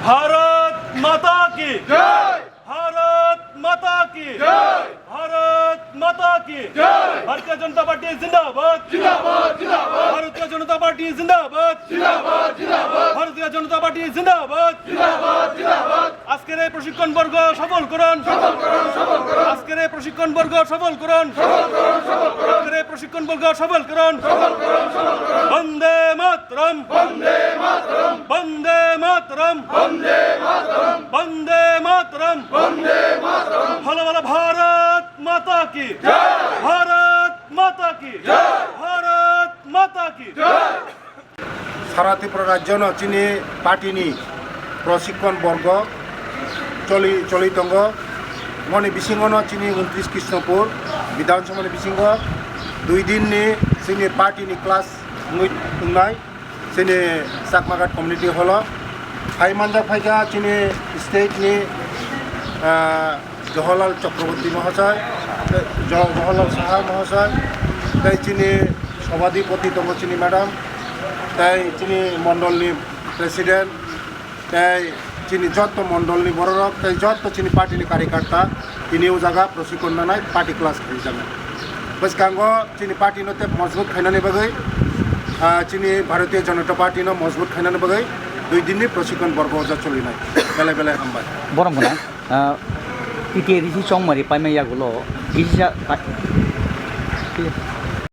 भारत माता की जय, भारत माता की जय, भारत माता की जय। भारतीय जनता पार्टी जिंदाबाद जिंदाबाद जिंदाबाद, भारतीय जनता पार्टी जिंदाबाद जिंदाबाद जिंदाबाद, भारतीय जनता पार्टी जिंदाबाद जिंदाबाद जिंदाबाद। আজকের এই প্রশিক্ষণ বর্গ সফল করুন, সফল করুন, সফল করুন। আজকের এই প্রশিক্ষণ বর্গ সফল করুন, সফল করুন, সফল করুন। আজকের এই প্রশিক্ষণ বর্গ সফল করুন, সফল করুন, সফল করুন। বন্দে মাতরম, বন্দে মাতরম, বন্দে মাতরম, বন্দে মাতরম, বন্দে মাতরম, বন্দে মাতরম। ভালো ভালো ভারত মাতা কি জয়, ভারত মাতা কি জয়, ভারত মাতা কি জয়। সারা ত্রিপুরা রাজ্য চিনি পার্টিনি প্রশিক্ষণ বর্গ চলিতঙ্গ মনে বিশিঙ্গ চিনি 29 কৃষ্ণপুর বিধানসভা বিশিঙ্গ 2 দিননি চিনি পার্টিনি ক্লাস নুই চিনি চাকমাঘাট কমিউনিটি হল ফাইমানজা ফাইকা চিনি স্টেটনি জওহরলাল চক্রবর্তী মহাশয়, জওহরলাল সাহা মহাশয়, তাই চিনি সভাধিপতি দङ চিনি ম্যাডাম, তাই চিনি মণ্ডলনি প্রেসিডেন্ট, তাই চিনি যত মণ্ডলনি বড়রক, তাই যত চিনি পার্টিনি कार्यकर्ता তিনিও জায়গা প্রশিক্ষণ নানাই পার্টি ক্লাস খাইজামে বসকাঙ্গ চিনি পার্টিনতে মজবুত খাইনানি বাগৈ চিনি ভারতীয় জনতা পার্টিনো মজবুত খাইনানি বাগৈ 2 দিননি প্রশিক্ষণ বর্গ যা চলিনাই বেলা বেলা হামবাই বরং না পিটিএ রিসি চংমারি পাইমাইয়াগুলো রিসা